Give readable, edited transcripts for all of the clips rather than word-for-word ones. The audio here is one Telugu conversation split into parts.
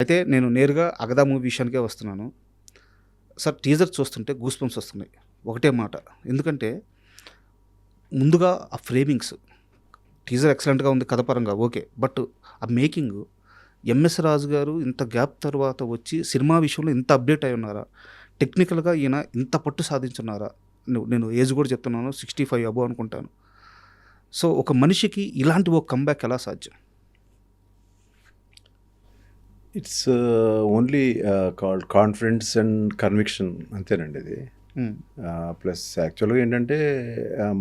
అయితే నేను నేరుగా అగదా మూవీ విషయానికే వస్తున్నాను. సార్ టీజర్ చూస్తుంటే గూస్ బంప్స్ వస్తున్నాయి. ఒకటే మాట. ఎందుకంటే ముందుగా ఆ ఫ్రేమింగ్స్ టీజర్ ఎక్సలెంట్‌గా ఉంది కథ పరంగా ఓకే. బట్ ఆ మేకింగు ఎంఎస్ రాజు గారు ఇంత గ్యాప్ తర్వాత వచ్చి సినిమా విషయంలో ఇంత అప్డేట్ అయి ఉన్నారా? టెక్నికల్‌గా ఈయన ఇంత పట్టు సాధించున్నారా? నేను ఏజ్ కూడా చెప్తున్నాను 65 అబోవ్ అనుకుంటాను. సో ఒక మనిషికి ఇలాంటి ఒక కమ్‌బ్యాక్ ఎలా సాధ్యం? It's only called confidence and conviction అంతేనండి ఇది. ప్లస్ యాక్చువల్గా ఏంటంటే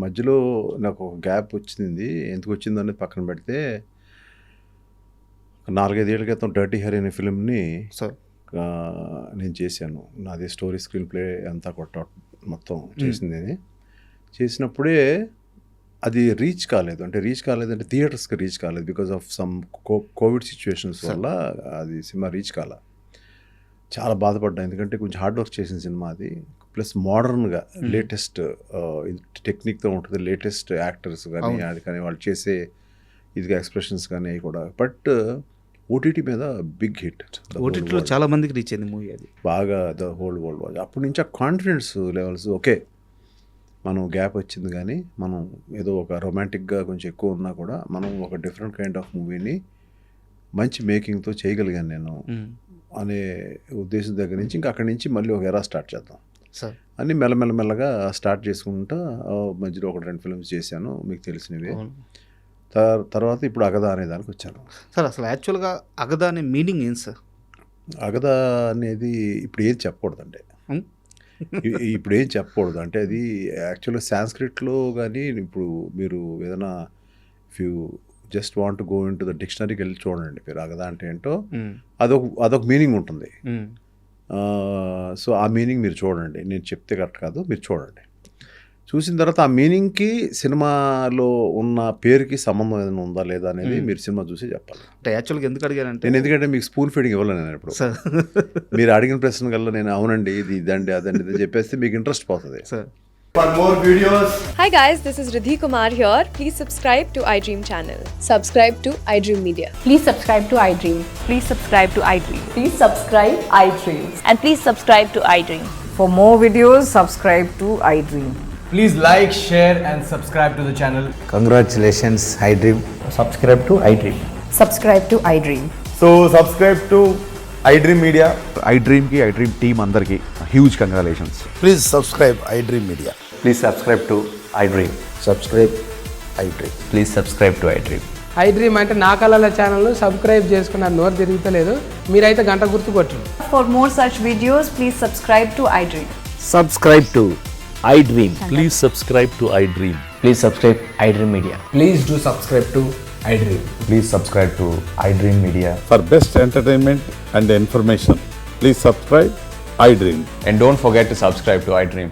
మధ్యలో నాకు ఒక గ్యాప్ వచ్చింది. ఎందుకు వచ్చింది అనేది పక్కన పెడితే 4-5 ఏళ్ల క్రితం డర్టీ హరి అనే ఫిలింని సార్ నేను చేశాను. నాది స్టోరీ స్క్రీన్ ప్లే అంతా మొత్తం చేసింది అది. చేసినప్పుడే అది రీచ్ కాలేదంటే థియేటర్స్కి రీచ్ కాలేదు because of some Covid situations వల్ల అది సినిమా రీచ్ కాల. చాలా బాధపడ్డా, ఎందుకంటే కొంచెం హార్డ్ వర్క్ చేసిన సినిమా అది. ప్లస్ మోడర్న్గా లేటెస్ట్ టెక్నిక్తో ఉంటుంది, లేటెస్ట్ యాక్టర్స్ కానీ అది కానీ వాళ్ళు చేసే ఇదిగా ఎక్స్ప్రెషన్స్ కానీ కూడా. బట్ ఓటీటీ మీద బిగ్ హిట్, ఓటీటీలో చాలా మందికి రీచ్ అయింది మూవీ అది బాగా. The whole world watch. అప్పటి నుంచి ఆ కాన్ఫిడెన్స్ లెవెల్స్ ఓకే, మనం గ్యాప్ వచ్చింది కానీ మనం ఏదో ఒక రొమాంటిక్గా కొంచెం ఎక్కువ ఉన్నా కూడా మనం ఒక డిఫరెంట్ కైండ్ ఆఫ్ మూవీని మంచి మేకింగ్తో చేయగలిగాను నేను అనే ఉద్దేశం దగ్గర నుంచి ఇంకా అక్కడి నుంచి మళ్ళీ ఒక ఎరా స్టార్ట్ చేద్దాం సార్ అన్నీ మెల్లమెల్లగా స్టార్ట్ చేసుకుంటా మధ్యలో 1-2 ఫిల్మ్స్ చేశాను మీకు తెలిసినవి. తర్వాత ఇప్పుడు అగదా అనే దానికి వచ్చాను. సార్ అసలు యాక్చువల్గా అగదా అనే మీనింగ్ ఏంటి సార్? అగదా అనేది ఇప్పుడు ఏం చెప్పకూడదండి, ఇప్పుడు ఏం చెప్పకూడదు. అంటే అది యాక్చువల్గా సాంస్క్రిట్లో కానీ ఇప్పుడు మీరు ఏదైనా if you just want go into the డిక్షనరీకి వెళ్ళి చూడండి మీరు అగదా అంటే ఏంటో అదొక మీనింగ్ ఉంటుంది. సో ఆ మీనింగ్ మీరు చూడండి, నేను చెప్తే కరెక్ట్ కాదు, మీరు చూడండి. చూసిన తర్వాత ఆ మీనింగ్కి సినిమాలో ఉన్న పేరుకి సంబంధం ఏదైనా ఉందా లేదా అనేది మీరు సినిమా చూసి చెప్పాలి. అంటే యాక్చువల్గా ఎందుకు అడిగానంటే నేను ఎందుకంటే మీకు స్పూన్ ఫీడింగ్ ఇవ్వలేను నేను ఇప్పుడు. మీరు అడిగిన ప్రశ్న కల్లా నేను అవునండి ఇది ఇదండి అదండి ఇది చెప్పేస్తే మీకు ఇంట్రెస్ట్ పోతుంది sir. For more videos. Hi guys, this is Riddhi Kumar here. Please subscribe to iDream channel. Subscribe to iDream Media. Please subscribe to iDream. Please subscribe to iDream. Please subscribe iDream. And please subscribe to iDream. For more videos, subscribe to iDream. Please like, share and subscribe to the channel. Congratulations, iDream. Subscribe to iDream. Subscribe to iDream. So subscribe to iDream Media. iDream ki iDream team andarki huge congratulations. Please subscribe iDream Media. Please subscribe to iDream. Subscribe iDream. Please subscribe to iDream. iDream అంటే నా కళల ఛానల్ సబ్స్క్రైబ్ చేసుకున్న నోరు తిరుగుతలేదు, మీరైతే గంట గుర్తు కొట్టండి. For more such videos, please subscribe to iDream. Subscribe to iDream. Please subscribe to iDream. Please subscribe iDream Media. Please do subscribe to iDream. Please subscribe to iDream Media. For best entertainment and information, please subscribe iDream. And don't forget to subscribe to iDream.